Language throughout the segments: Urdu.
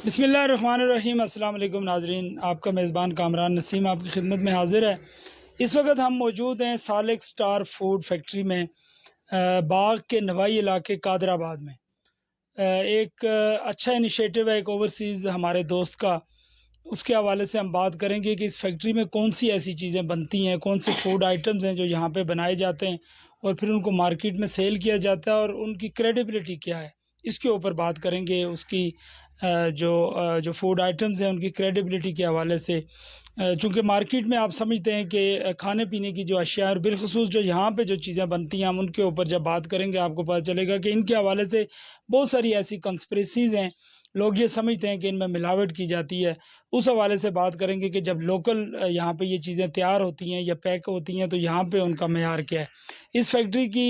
بسم اللہ الرحمن الرحیم۔ السلام علیکم ناظرین، آپ کا میزبان کامران نسیم آپ کی خدمت میں حاضر ہے۔ اس وقت ہم موجود ہیں سالک سٹار فوڈ فیکٹری میں، باغ کے نوائی علاقے قادر آباد میں۔ ایک اچھا انیشیٹو ہے ایک اوورسیز ہمارے دوست کا، اس کے حوالے سے ہم بات کریں گے کہ اس فیکٹری میں کون سی ایسی چیزیں بنتی ہیں، کون سے فوڈ آئٹمز ہیں جو یہاں پہ بنائے جاتے ہیں اور پھر ان کو مارکیٹ میں سیل کیا جاتا ہے، اور ان کی کریڈیبلٹی کیا ہے، اس کے اوپر بات کریں گے۔ اس کی جو فوڈ آئٹمز ہیں ان کی کریڈیبلٹی کے حوالے سے، چونکہ مارکیٹ میں آپ سمجھتے ہیں کہ کھانے پینے کی جو اشیاء اور بالخصوص جو یہاں پہ جو چیزیں بنتی ہیں، ہم ان کے اوپر جب بات کریں گے آپ کو پتہ چلے گا کہ ان کے حوالے سے بہت ساری ایسی کنسپریسیز ہیں، لوگ یہ سمجھتے ہیں کہ ان میں ملاوٹ کی جاتی ہے۔ اس حوالے سے بات کریں گے کہ جب لوکل یہاں پہ یہ چیزیں تیار ہوتی ہیں یا پیک ہوتی ہیں تو یہاں پہ ان کا معیار کیا ہے۔ اس فیکٹری کی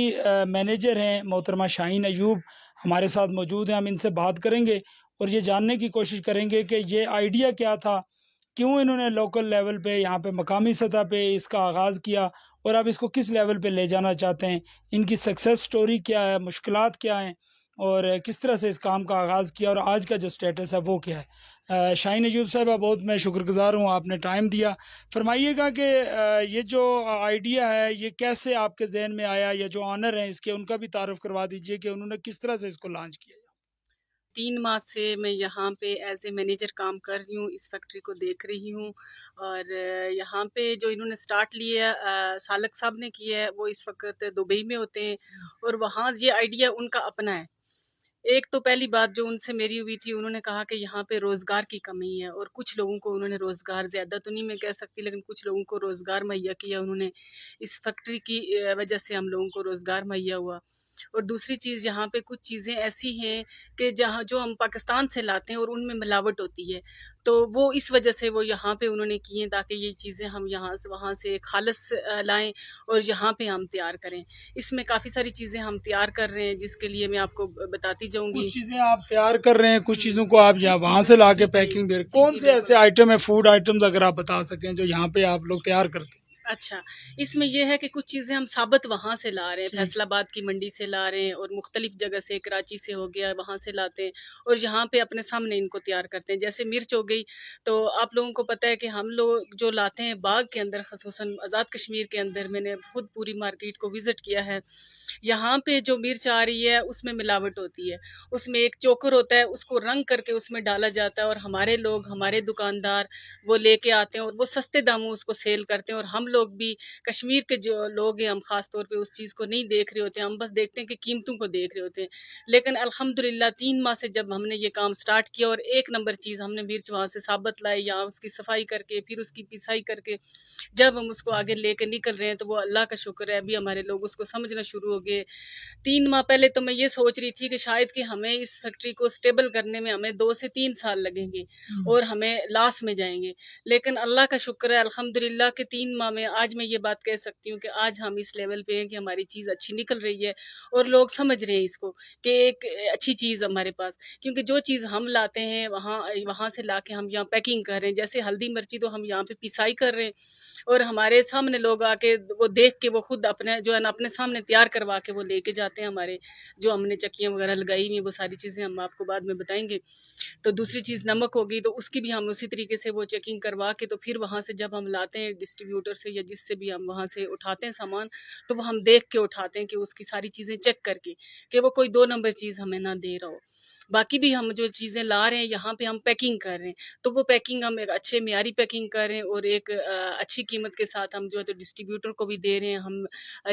مینیجر ہیں محترمہ شاہین ایوب، ہمارے ساتھ موجود ہیں۔ ہم ان سے بات کریں گے اور یہ جاننے کی کوشش کریں گے کہ یہ آئیڈیا کیا تھا، کیوں انہوں نے لوکل لیول پہ یہاں پہ مقامی سطح پہ اس کا آغاز کیا، اور اب اس کو کس لیول پہ لے جانا چاہتے ہیں، ان کی سکسیس سٹوری کیا ہے، مشکلات کیا ہیں، اور کس طرح سے اس کام کا آغاز کیا، اور آج کا جو سٹیٹس ہے وہ کیا ہے۔ شاہین ایوب صاحبہ، بہت میں شکر گزار ہوں، آپ نے ٹائم دیا۔ فرمائیے گا کہ یہ جو آئیڈیا ہے یہ کیسے آپ کے ذہن میں آیا، یا جو آنر ہیں اس کے ان کا بھی تعارف کروا دیجئے کہ انہوں نے کس طرح سے اس کو لانچ کیا۔ 3 ماہ سے میں یہاں پہ ایز اے مینیجر کام کر رہی ہوں، اس فیکٹری کو دیکھ رہی ہوں، اور یہاں پہ جو انہوں نے سٹارٹ لیا سالک صاحب نے کیا ہے، وہ اس وقت دبئی میں ہوتے ہیں، اور وہاں یہ آئیڈیا ان کا اپنا ہے۔ ایک تو پہلی بات جو ان سے میری ہوئی تھی، انہوں نے کہا کہ یہاں پہ روزگار کی کمی ہے، اور کچھ لوگوں کو انہوں نے روزگار، زیادہ تو نہیں میں کہہ سکتی لیکن کچھ لوگوں کو روزگار مہیا کیا انہوں نے۔ اس فیکٹری کی وجہ سے ہم لوگوں کو روزگار مہیا ہوا۔ اور دوسری چیز، یہاں پہ کچھ چیزیں ایسی ہیں کہ جہاں جو ہم پاکستان سے لاتے ہیں اور ان میں ملاوٹ ہوتی ہے، تو وہ اس وجہ سے وہ یہاں پہ انہوں نے کی ہیں تاکہ یہ چیزیں ہم یہاں سے وہاں سے خالص لائیں اور یہاں پہ ہم تیار کریں۔ اس میں کافی ساری چیزیں ہم تیار کر رہے ہیں، جس کے لیے میں آپ کو بتاتی جاؤں کچھ گی۔ چیزیں آپ تیار کر رہے ہیں، کچھ چیزوں کو آپ یہاں وہاں سے لا کے پیکنگ دے رہے ہیں، جی کون جی سے بالکل۔ ایسے آئٹم ہیں، فوڈ آئٹمز اگر آپ بتا سکیں جو یہاں پہ آپ لوگ تیار کرتے ہیں؟ اچھا، اس میں یہ ہے کہ کچھ چیزیں ہم ثابت وہاں سے لا رہے ہیں، ٹھیک۔ فیصل آباد کی منڈی سے لا رہے ہیں، اور مختلف جگہ سے، کراچی سے ہو گیا، وہاں سے لاتے ہیں، اور یہاں پہ اپنے سامنے ان کو تیار کرتے ہیں۔ جیسے مرچ ہو گئی، تو آپ لوگوں کو پتہ ہے کہ ہم لوگ جو لاتے ہیں باغ کے اندر، خصوصاً آزاد کشمیر کے اندر، میں نے خود پوری مارکیٹ کو وزٹ کیا ہے، یہاں پہ جو مرچ آ رہی ہے اس میں ملاوٹ ہوتی ہے۔ اس میں ایک چوکر ہوتا ہے، اس کو رنگ کر کے اس میں ڈالا جاتا ہے، اور ہمارے لوگ، ہمارے دکاندار وہ لے کے آتے ہیں اور وہ سستے داموں اس کو سیل کرتے ہیں، اور ہم لوگ بھی کشمیر کے جو لوگ ہیں، ہم خاص طور پہ اس چیز کو نہیں دیکھ رہے ہوتے ہیں، ہم بس دیکھتے ہیں کہ قیمتوں کو دیکھ رہے ہوتے ہیں۔ لیکن الحمدللہ 3 ماہ سے جب ہم نے یہ کام سٹارٹ کیا، اور ایک نمبر چیز ہم نے مرچ وہاں سے ثابت لائی، یہاں اس کی صفائی کر کے پھر اس کی پسائی کر کے جب ہم اس کو آگے لے کے نکل رہے ہیں، تو وہ اللہ کا شکر ہے ابھی ہمارے لوگ اس کو سمجھنا شروع ہو گئے۔ 3 ماہ پہلے تو میں یہ سوچ رہی تھی کہ شاید کہ ہمیں اس فیکٹری کو سٹیبل کرنے میں ہمیں 2 سے 3 سال لگیں گے اور ہمیں لاس میں جائیں گے، لیکن اللہ کا شکر ہے الحمدللہ کہ 3 ماہ میں آج میں یہ بات کہہ سکتی ہوں کہ آج ہم اس لیول پہ ہیں کہ ہماری چیز اچھی نکل رہی ہے، اور لوگ سمجھ رہے ہیں اس کو کہ ایک اچھی چیز ہمارے پاس، کیونکہ جو چیز ہم لاتے ہیں وہاں سے لا کے ہم یہاں پیکنگ کر رہے ہیں۔ جیسے ہلدی مرچی تو ہم یہاں پہ پسائی کر رہے ہیں، اور ہمارے سامنے لوگ آ کے وہ دیکھ کے وہ خود اپنے جو ہے نا اپنے سامنے تیار کروا کے وہ لے کے جاتے ہیں۔ ہمارے جو ہم نے چکیاں وغیرہ لگائی ہوئی ہیں، وہ ساری چیزیں ہم آپ کو بعد میں بتائیں گے۔ تو دوسری چیز نمک ہوگی، تو اس کی بھی ہم اسی طریقے سے وہ چیکنگ کروا کے، تو پھر وہاں سے جب ہم لاتے ہیں ڈسٹریبیوٹر سے یا جس سے بھی ہم وہاں سے اٹھاتے ہیں سامان، تو وہ ہم دیکھ کے اٹھاتے ہیں کہ اس کی ساری چیزیں چیک کر کے کہ وہ کوئی 2 نمبر چیز ہمیں نہ دے رہا ہو۔ باقی بھی ہم جو چیزیں لا رہے ہیں یہاں پہ ہم پیکنگ کر رہے ہیں، تو وہ پیکنگ ہم ایک اچھے معیاری پیکنگ کر رہے ہیں، اور ایک اچھی قیمت کے ساتھ ہم جو ہے تو ڈسٹریبیوٹر کو بھی دے رہے ہیں، ہم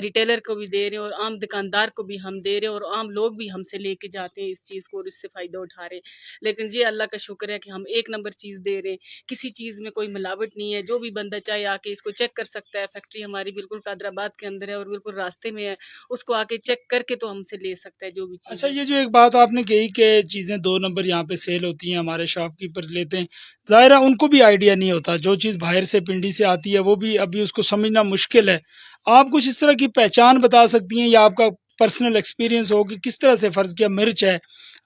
ریٹیلر کو بھی دے رہے ہیں، اور عام دکاندار کو بھی ہم دے رہے ہیں، اور عام لوگ بھی ہم سے لے کے جاتے ہیں اس چیز کو اور اس سے فائدہ اٹھا رہے ہیں۔ لیکن یہ اللہ کا شکر ہے کہ ہم 1 نمبر چیز دے رہے ہیں، کسی چیز میں کوئی ملاوٹ نہیں ہے، جو بھی بندہ چاہے آ کے اس کو چیک کر سکتا ہے۔ فیکٹری ہماری بالکل قادر آباد کے اندر ہے اور بالکل راستے میں ہے، اس کو آ کے چیک کر کے تو ہم سے لے سکتا ہے جو بھی چیز اچھا، ہے۔ یہ جو ایک بات آپ نے کہی کہ چیزیں 2 نمبر یہاں پہ سیل ہوتی ہیں، ہمارے شاپ کیپرز لیتے ہیں، ظاہر ہے ان کو بھی آئیڈیا نہیں ہوتا، جو چیز باہر سے پنڈی سے آتی ہے وہ بھی ابھی اس کو سمجھنا مشکل ہے۔ آپ کچھ اس طرح کی پہچان بتا سکتی ہیں، یا آپ کا پرسنل ایکسپیرینس ہو کہ کس طرح سے، فرض کیا مرچ ہے،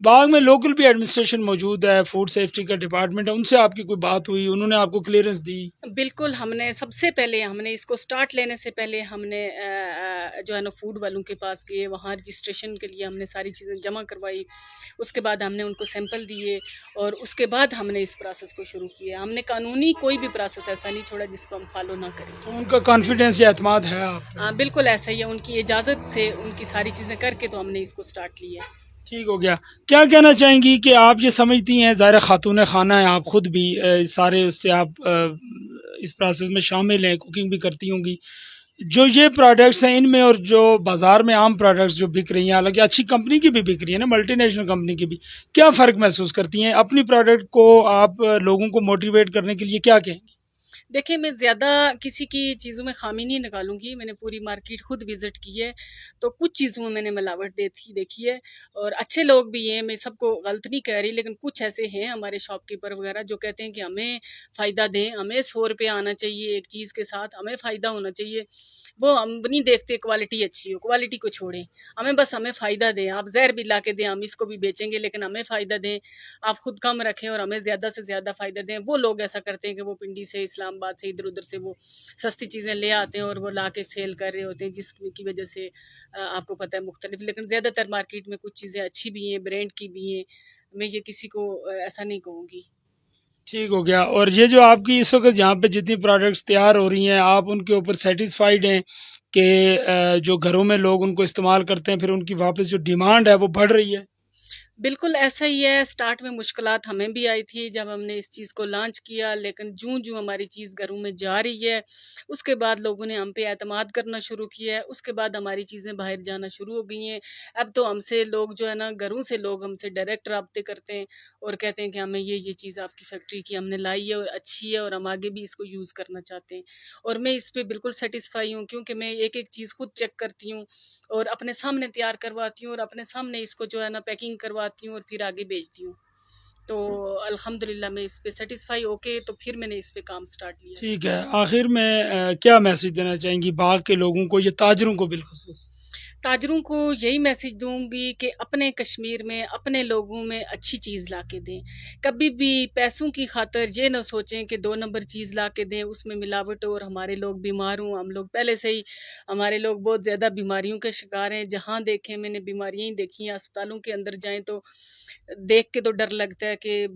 باغ میں لوکل بھی ایڈمنسٹریشن موجود ہے، فوڈ سیفٹی کا ڈپارٹمنٹ ہے، ان سے آپ کی کوئی بات ہوئی، انہوں نے آپ کو کلیئرنس دی؟ بالکل، ہم نے سب سے پہلے ہم نے اس کو سٹارٹ لینے سے پہلے ہم نے جو ہے نا فوڈ والوں کے پاس گئے، وہاں رجسٹریشن کے لیے ہم نے ساری چیزیں جمع کروائی، اس کے بعد ہم نے ان کو سیمپل دیے اور اس کے بعد ہم نے اس پروسیس کو شروع کیا. ہم نے قانونی کوئی بھی پروسیس ایسا نہیں چھوڑا جس کو ہم فالو نہ کریں. تو ان کا کانفیڈنس یا اعتماد ہے آپ پہ؟ بالکل ایسا ہی ہے، ان کی اجازت سے ان کی ساری چیزیں کر کے تو ہم نے اس کو سٹارٹ لیا. ٹھیک ہو گیا. کیا کہنا چاہیں گی کہ آپ یہ سمجھتی ہیں، ظاہر خاتون خانہ ہیں آپ خود بھی، سارے اس سے آپ اس پروسیس میں شامل ہیں، کوکنگ بھی کرتی ہوں گی، جو یہ پروڈکٹس ہیں ان میں اور جو بازار میں عام پروڈکٹس جو بک رہی ہیں، حالانکہ اچھی کمپنی کی بھی بک رہی ہیں نا، ملٹی نیشنل کمپنی کی بھی، کیا فرق محسوس کرتی ہیں؟ اپنی پروڈکٹ کو آپ لوگوں کو موٹیویٹ کرنے کے لیے کیا کہیں گے؟ دیکھیں، میں زیادہ کسی کی چیزوں میں خامی نہیں نکالوں گی. میں نے پوری مارکیٹ خود وزٹ کی ہے، تو کچھ چیزوں میں نے ملاوٹ دیکھی ہے اور اچھے لوگ بھی ہیں. میں سب کو غلط نہیں کہہ رہی، لیکن کچھ ایسے ہیں ہمارے شاپ کیپر وغیرہ جو کہتے ہیں کہ ہمیں فائدہ دیں، ہمیں 100 روپیہ آنا چاہیے ایک چیز کے ساتھ، ہمیں فائدہ ہونا چاہیے. وہ ہم نہیں دیکھتے کوالٹی اچھی ہو، کوالٹی کو چھوڑیں، ہمیں فائدہ دیں. آپ زہر بھی لا کے دیں، ہم اس کو بھی بیچیں گے، لیکن ہمیں فائدہ دیں. آپ خود کم رکھیں اور ہمیں زیادہ سے زیادہ فائدہ دیں. وہ لوگ ایسا کرتے ہیں کہ وہ پنڈی سے، اسلام آباد سے، ادھر ادھر سے وہ سستی چیزیں لے آتے ہیں اور وہ لا کے سیل کر رہے ہوتے ہیں، جس کی وجہ سے آپ کو پتہ ہے مختلف. لیکن زیادہ تر مارکیٹ میں کچھ چیزیں اچھی بھی ہیں، برانڈ کی بھی ہیں. میں یہ کسی کو ایسا نہیں کہوں گی. ٹھیک ہو گیا. اور یہ جو آپ کی اس وقت یہاں پہ جتنی پروڈکٹس تیار ہو رہی ہیں، آپ ان کے اوپر سیٹسفائیڈ ہیں کہ جو گھروں میں لوگ ان کو استعمال کرتے ہیں پھر ان کی واپس جو ڈیمانڈ ہے وہ بڑھ رہی ہے؟ بالکل ایسا ہی ہے. سٹارٹ میں مشکلات ہمیں بھی آئی تھی جب ہم نے اس چیز کو لانچ کیا، لیکن جوں جوں ہماری چیز گھروں میں جا رہی ہے، اس کے بعد لوگوں نے ہم پہ اعتماد کرنا شروع کیا ہے. اس کے بعد ہماری چیزیں باہر جانا شروع ہو گئی ہیں. اب تو ہم سے لوگ جو ہے نا، گھروں سے لوگ ہم سے ڈائریکٹ رابطے کرتے ہیں اور کہتے ہیں کہ ہمیں یہ چیز آپ کی فیکٹری کی ہم نے لائی ہے اور اچھی ہے اور ہم آگے بھی اس کو یوز کرنا چاہتے ہیں. اور میں اس پہ بالکل سیٹسفائی ہوں، کیونکہ میں ایک ایک چیز خود چیک کرتی ہوں اور اپنے سامنے تیار کرواتی ہوں اور اپنے سامنے اس کو جو ہے نا پیکنگ کرواتی ہوں اور پھر آگے بیچتی ہوں. تو الحمدللہ میں اس پہ سیٹسفائی ہو کے تو پھر میں نے اس پہ کام سٹارٹ لیا. ٹھیک ہے. آخر میں کیا میسج دینا چاہیں گی باغ کے لوگوں کو، یہ تاجروں کو بالخصوص؟ تاجروں کو یہی میسج دوں گی کہ اپنے کشمیر میں اپنے لوگوں میں اچھی چیز لا کے دیں. کبھی بھی پیسوں کی خاطر یہ نہ سوچیں کہ 2 نمبر چیز لا کے دیں، اس میں ملاوٹ ہو اور ہمارے لوگ بیمار ہوں. ہم لوگ پہلے سے ہی، ہمارے لوگ بہت زیادہ بیماریوں کے شکار ہیں. جہاں دیکھیں میں نے بیماریاں ہی دیکھی ہیں. اسپتالوں کے اندر جائیں تو دیکھ کے تو ڈر لگتا ہے، کہ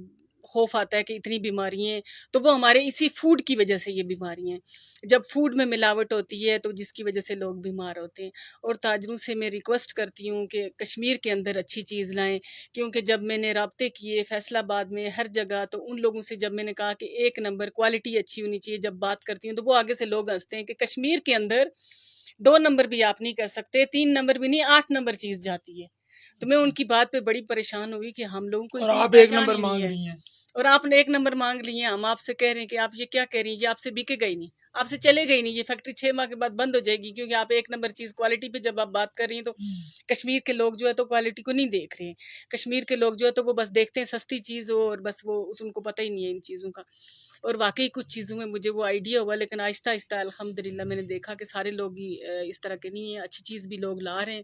خوف آتا ہے کہ اتنی بیماریاں ہیں. تو وہ ہمارے اسی فوڈ کی وجہ سے یہ بیماریاں ہیں. جب فوڈ میں ملاوٹ ہوتی ہے تو جس کی وجہ سے لوگ بیمار ہوتے ہیں. اور تاجروں سے میں ریکویسٹ کرتی ہوں کہ کشمیر کے اندر اچھی چیز لائیں، کیونکہ جب میں نے رابطے کیے فیصل آباد میں ہر جگہ، تو ان لوگوں سے جب میں نے کہا کہ 1 نمبر کوالٹی اچھی ہونی چاہیے، جب بات کرتی ہوں تو وہ آگے سے لوگ ہنستے ہیں کہ کشمیر کے اندر 2 نمبر بھی آپ نہیں کر سکتے، 3 نمبر بھی نہیں، 8 نمبر چیز جاتی ہے. تو میں ان کی بات پہ بڑی پریشان ہوئی کہ ہم لوگوں کو اور اتنی آپ ایک پہچان نمبر ہی نہیں مانگ ہے رہی ہیں؟ اور آپ نے 1 نمبر مانگ لی ہیں. ہم آپ سے کہہ رہے ہیں کہ آپ یہ کیا کہہ رہی ہیں، یہ آپ سے بکے گئی نہیں، آپ سے چلے گئی نہیں. یہ فیکٹری 6 ماہ کے بعد بند ہو جائے گی، کیونکہ آپ 1 نمبر چیز کوالٹی پہ جب آپ بات کر رہی ہیں تو کشمیر کے لوگ جو ہے تو کوالٹی کو نہیں دیکھ رہے ہیں. کشمیر کے لوگ جو ہے تو وہ بس دیکھتے ہیں سستی چیز ہو اور بس وہ ان کو پتہ ہی نہیں ہے ان چیزوں کا. اور واقعی کچھ چیزوں میں مجھے وہ آئیڈیا ہوا، لیکن آہستہ آہستہ الحمدللہ میں نے دیکھا کہ سارے لوگ ہی اس طرح کے نہیں ہیں. اچھی چیز بھی لوگ لا رہے ہیں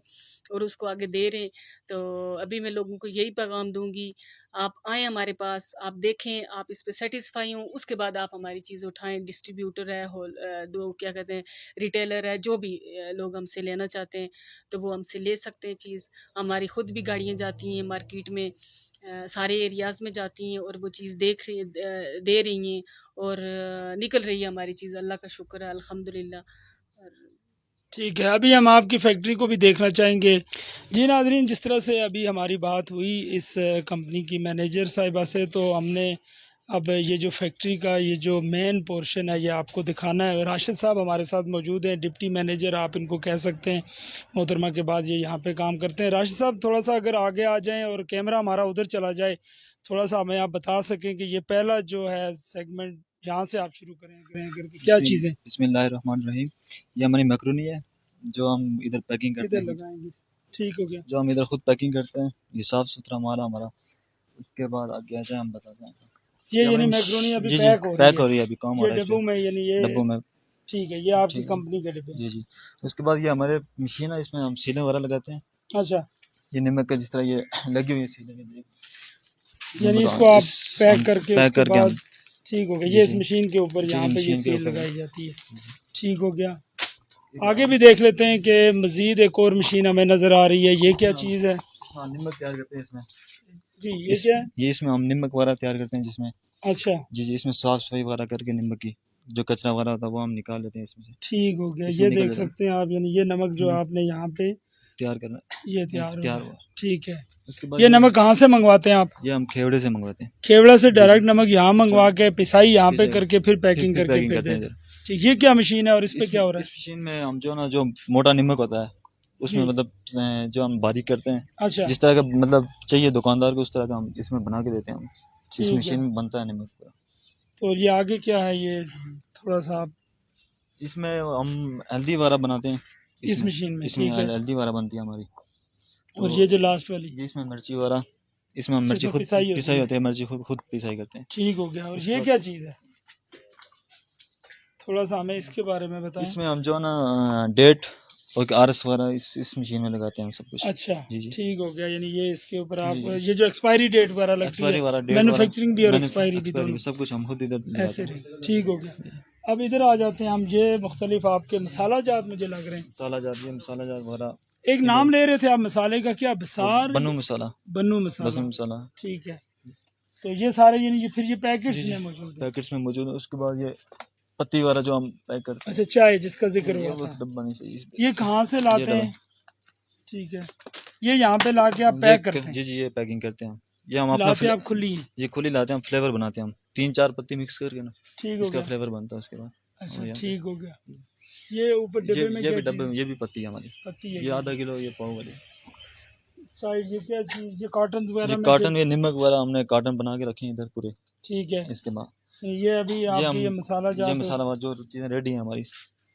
اور اس کو آگے دے رہے ہیں. تو ابھی میں لوگوں کو یہی پیغام دوں گی، آپ آئیں ہمارے پاس، آپ دیکھیں، آپ اس پہ سیٹسفائی ہوں، اس کے بعد آپ ہماری چیز اٹھائیں. ڈسٹریبیوٹر ہے، دو کیا کہتے ہیں، ریٹیلر ہے، جو بھی لوگ ہم سے لینا چاہتے ہیں تو وہ ہم سے لے سکتے ہیں چیز. ہماری خود بھی گاڑیاں جاتی ہیں مارکیٹ میں، سارے ایریاز میں جاتی ہیں اور وہ چیز دیکھ رہی دے رہی ہیں اور نکل رہی ہے ہماری چیز. اللہ کا شکر ہے الحمدللہ. اور ٹھیک ہے. ابھی ہم آپ کی فیکٹری کو بھی دیکھنا چاہیں گے. جی ناظرین، جس طرح سے ابھی ہماری بات ہوئی اس کمپنی کی مینیجر صاحبہ سے، تو ہم نے اب یہ جو فیکٹری کا یہ جو مین پورشن ہے یہ آپ کو دکھانا ہے. راشد صاحب ہمارے ساتھ موجود ہیں، ڈپٹی مینیجر آپ ان کو کہہ سکتے ہیں. محترمہ کے بعد یہ یہاں پہ کام کرتے ہیں. راشد صاحب تھوڑا سا اگر آگے آ جائیں اور کیمرہ ہمارا ادھر چلا جائے، تھوڑا سا ہمیں آپ بتا سکیں کہ یہ پہلا جو ہے سیگمنٹ جہاں سے آپ شروع کریں کیا چیزیں؟ بسم اللہ الرحمن الرحیم. یہ ہماری میکرونی ہے جو ہم ادھر پیکنگ کرتے ادھر ہیں، لگائیں گے. ٹھیک ہو گیا. جو ہم ادھر خود پیکنگ کرتے ہیں. یہ صاف ستھرا مال ہے ہمارا. اس کے بعد آگے آ جائیں ہم بتاتے ہیں. یہ یعنی ہماری میکرونی ابھی جی پیک ہو پیک رہی ہو رہی ہے، ابھی کام ہو یہ رہا ہے اس ڈبوں میں، یعنی یہ ڈبوں میں. ٹھیک ہے، یہ آپ کی ٹھیک ہے کمپنی کے ڈبے ہیں. جی. اس کے بعد یہ ہمارے مشین ہے، اس میں ہم سیلیں وغیرہ لگاتے ہیں. اچھا. یہ نمک کا جس طرح یہ لگی ہوئی ہے سیدھے میں، یعنی اس کو آپ پیک کر کے اس پیک کے کر کے بعد ہم ٹھیک ہو گیا، جی یہ اس جی مشین کے اوپر جی یہاں پہ یہ مشین کے سیل اوپر لگائی جاتی ہے. ٹھیک ہو گیا. آگے بھی دیکھ لیتے ہیں کہ مزید ایک اور مشین ہمیں نظر آ رہی ہے. یہ کیا چیز ہے؟ ہاں نمک تیار کرتے ہیں اس میں. جی یہ کیا ہے؟ یہ اس میں ہم نمک وغیرہ تیار کرتے ہیں جس میں اچھا جی جی اس میں صاف صفائی وغیرہ کر کے نمک کی جو کچرا وغیرہ ہوتا ہے وہ ہم نکال لیتے ہیں اس میں سے. ٹھیک ہو گیا. اس یہ میں نکل دیکھ جاتا ہے سکتے ہیں آپ، یعنی یہ نمک جو آپ نے یہاں پہ تیار کرنا یہ تیار تیار ہوا. ہوا. ٹھیک ہے. اس کے بعد یہ نمک کہاں سے منگواتے ہیں آپ؟ یہ ہم کھیوڑے سے منگواتے ہیں. کھیوڑا سے جی ڈائریکٹ جی نمک یہاں منگوا کے پسائی یہاں پہ پسائی کر کے پھر پیکنگ کر کے پیکنگ پھر کرتے ہیں دیتے ادھر. ہیں. ٹھیک. یہ کیا مشین ہے اور اس پہ کیا ہو رہا اس مشین میں ہم جو نا جو موٹا نمک ہوتا ہے اس میں جی. مطلب جو ہم باریک کرتے ہیں اچھا جس طرح کا مطلب چاہیے دکاندار کو اس طرح کا ہم اس میں بنا کے دیتے ہیں. ہم اس ٹھیک ہے. مشین میں بنتا ہے نمک پورا. تو یہ آگے کیا ہے؟ یہ تھوڑا سا آپ اس میں ہم ہلدی وغیرہ بناتے ہیں. اس مشین میں. اس میں ٹھیک ہے. ہلدی وغیرہ بنتی ہے ہماری. اور تو یہ جو لاسٹ والی یہ اس میں مرچی وغیرہ اس میں ہم اچھا، اس مرچی میں خود پسائی ہوتی پسائی ہے. ہوتی ہے. مرچی خود پسائی کرتے ہیں. ٹھیک ہو گیا. اور اس کے یہ بعد کیا چیز ہے؟ تھوڑا سا ہمیں اس کے بارے میں بتائیں. اس میں ہم جو ہے نا ڈیٹ اور آرس وغیرہ اس مشین میں لگاتے ہیں ہم سب کچھ. اچھا جی جی ٹھیک ہو گیا. یعنی یہ اس کے اوپر آپ جی جی یہ جو ایکسپائری ڈیٹ وغیرہ لگتی ایکسپائری ہے، والا ڈیٹ مینوفیکچرنگ بھی اور ایکسپائری بھی ایکسپائری دونوں سب کچھ ہم خود ادھر ایسے لاتے ہیں. رہے. ٹھیک ہو گیا. اب ادھر آ جاتے ہیں ہم. یہ مختلف آپ کے مسالہ جات مجھے لگ رہے ہیں. مسالہ جات یہ مسالہ جات وغیرہ ایک نام لے رہے تھے آپ مسالے کا، کیا بسار؟ بنو مسالہ. بنو مسالہ. بسم مسالہ. ٹھیک ہے. تو یہ سارے یعنی یہ پھر یہ جی پیکٹس جی میں موجود ہیں. پیکٹس میں موجود ہے. اس کے بعد یہ پتی وغیرہ جو ہم پیک کرتے ہیں. اچھا چائے جس کا ذکر یہ ہوا وہ تھا، ڈبہ نہیں صحیح. یہ کہاں سے یہ لاتے ڈبہ ہیں؟ ٹھیک ہے. یہ یہاں پہ لا کے آپ پیک کرتے ہیں؟ جی جی یہ پیکنگ کرتے ہیں ہم. یہ ہم اپنا لاتے آپ کھلی ہیں؟ یہ کھلی لاتے ہیں. ہم فلیور بناتے ہیں. ہم 3-4 پتی مکس کر کے نا ٹھیک اس ہو کا گیا. فلیور بنتا ہے. اس کے بعد اچھا یہاں پہ ٹھیک ہو گیا. یہ اوپر ڈبے میں یہ کیا بھی چیز ڈبے ہے؟ میں یہ بھی پتی ہے ہماری. پتی ہے یہ آدھا کلو یہ پاؤ والی. سائڈ یہ کیا چیز؟ یہ کاٹنز وغیرہ یہ میں کاٹن یہ نمک وغیرہ ہم نے کاٹن بنا کے رکھے ہیں ادھر پورے. ٹھیک ہے. اس کے بعد یہ ابھی آپ یہ کی ہم یہ مسالہ یہ جات مسالہ جو چیزیں ریڈی ہیں ہماری.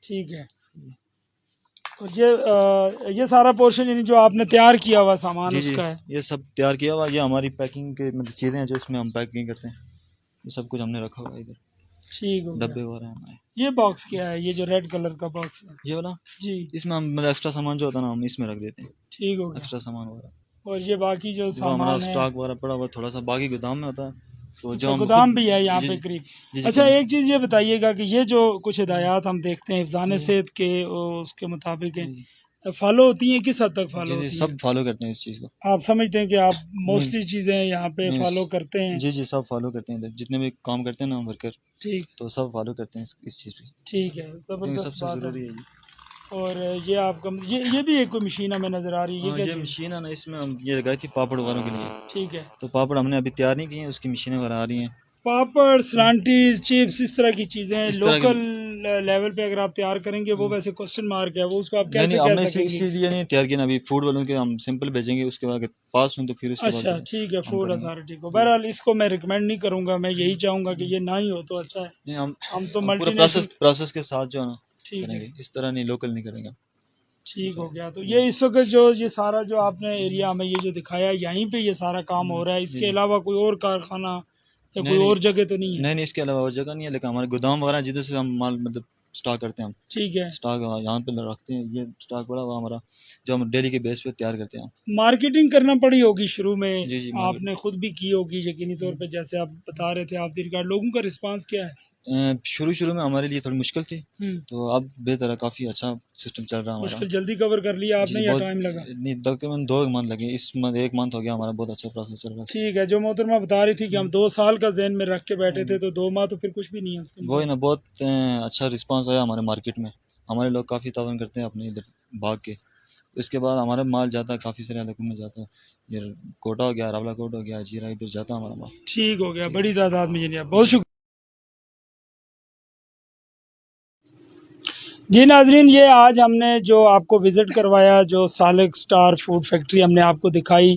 ٹھیک ہے. اور یہ سارا پورشن یعنی جو آپ نے تیار کیا ہوا سامان جی اس جی کا ہے؟ یہ سب تیار کیا ہوا. یہ ہماری پیکنگ کے مطلب چیزیں ہیں جو اس میں ہم پیکنگ کرتے ہیں. یہ سب کچھ ہم نے رکھا ہوا ہے ادھر. ٹھیک ہو گیا. ڈبے وغیرہ ہیں ہمارے. یہ باکس کیا ہے؟ یہ جو ریڈ کلر کا باکس ہے یہ والا جی. اس میں ہم مطلب ایکسٹرا سامان جو ہوتا ہے نا ہم اس میں رکھ دیتے ہیں. ٹھیک ہو گیا. ایکسٹرا سامان وغیرہ اور یہ باقی جو وہ ہمارا سامان ہے؟ اسٹاک وغیرہ پڑا ہوا تھوڑا سا باقی گودام میں ہوتا ہے. تو اچھا جو ہم گودام خود بھی ہے یہاں جی پہ جی قریب. جی جی اچھا ایک چیز یہ بتائیے گا کہ یہ جو کچھ ہدایات ہم دیکھتے ہیں حفظان صحت کے اس کے مطابق ہیں، فالو ہوتی ہیں؟ کس حد تک فالو جی جی ہوتی سب ہیں؟ فالو کرتے ہیں اس چیز کو. آپ سمجھتے ہیں کہ آپ نہیں موسٹلی چیزیں یہاں پہ نہیں فالو کرتے ہیں؟ جی جی سب فالو کرتے ہیں ادھر جتنے بھی کام کرتے ہیں نا ورکر ٹھیک. تو سب فالو کرتے ہیں اس چیز پہ. ٹھیک ہے. کیونکہ سب زبردست سے بات ہے. ضروری ہے یہ. اور یہ آپ کا یہ بھی ایک کوئی مشین ہمیں نظر آ رہی ہے، یہ ہاں کیا یہ چیز؟ مشین ہے نا اس میں ہم یہ لگائی تھی پاپڑ والوں کے لیے. ٹھیک ہے. تو پاپڑ ہم نے ابھی تیار نہیں کیے ہیں. اس کی مشینیں وغیرہ آ رہی ہیں. پاپڑ، سلانٹیز، چپس، اس طرح کی چیزیں اس طرح لوکل لیول پہ اگر آپ تیار کریں گے وہ ویسے کوسچن مارک ہے، وہ اس کو آپ نہیں کیسے ہم کہہ نے سکیں گے؟ اسی لیے نہیں تیار کیا نا. ابھی فوڈ والوں کے ہم سمپل بھیجیں گے. اس کے بعد اگر پاس ہوں تو پھر اس کے بعد اچھا ٹھیک ہے. ہم فوڈ کریں گے. اتھارٹی کو بہرحال اس کو میں ریکمینڈ نہیں کروں گا. میں یہی چاہوں گا کہ یہ نہ ہی ہو تو اچھا ہے. نہیں ہم تو ہم ملٹی پورا نیشنل. پروسیس کے ساتھ جو ہے نا ٹھیک کریں ہے. گے. اس طرح نہیں لوکل نہیں کریں گے. ٹھیک ہو گیا. تو یہ اس وقت جو یہ سارا جو آپ نے ایریا ہمیں یہ جو دکھایا یہیں پہ یہ سارا کام ہو رہا ہے، اس کے علاوہ کوئی اور کارخانہ یا کوئی اور جگہ تو نہیں ہے؟ نہیں اس کے علاوہ اور جگہ نہیں ہے. لیکن ہمارے گودام وغیرہ جدھر سے ہم مال مطلب اسٹاک کرتے ہیں ہم. ٹھیک ہے. اسٹاک یہاں پہ رکھتے ہیں. یہ اسٹاک بڑا ہوا ہمارا جو ہم ڈیلی کے بیس پہ تیار کرتے ہیں. مارکیٹنگ کرنا پڑی ہوگی شروع میں، جی جی آپ نے خود بھی کی ہوگی یقینی طور پہ، جیسے آپ بتا رہے تھے آپ دی ریکارڈ. لوگوں کا رسپانس کیا ہے؟ شروع میں ہمارے لیے تھوڑی مشکل تھی. تو اب بہتر ہے. کافی اچھا سسٹم چل رہا ہے ہمارا. مشکل جلدی کور کر لیا آپ نے یا ٹائم لگا؟ نہیں تقریباً 2 منتھ لگے. اس منتھ 1 منتھ ہو گیا ہمارا. بہت اچھا پروسیس چل رہا ہے. ٹھیک ہے. جو محترمہ بتا رہی تھی کہ ہم 2 سال کا ذہن میں رکھ کے بیٹھے تھے تو 2 ماہ تو پھر کچھ بھی نہیں ہے اس کے. وہی نا بہت اچھا رسپانس آیا ہمارے مارکیٹ میں. ہمارے لوگ کافی تعاون کرتے ہیں اپنے ادھر باغ کے. اس کے بعد ہمارا مال جاتا ہے کافی سارے علاقوں میں جاتا ہے. یہ کوٹا ہو گیا، راولا کوٹ ہو گیا، جیرا، ادھر جاتا ہے ہمارا مال. ٹھیک ہو گیا. بڑی تعداد میں جناب بہت شکریہ. جی ناظرین، یہ آج ہم نے جو آپ کو وزٹ کروایا، جو سالک سٹار فوڈ فیکٹری ہم نے آپ کو دکھائی،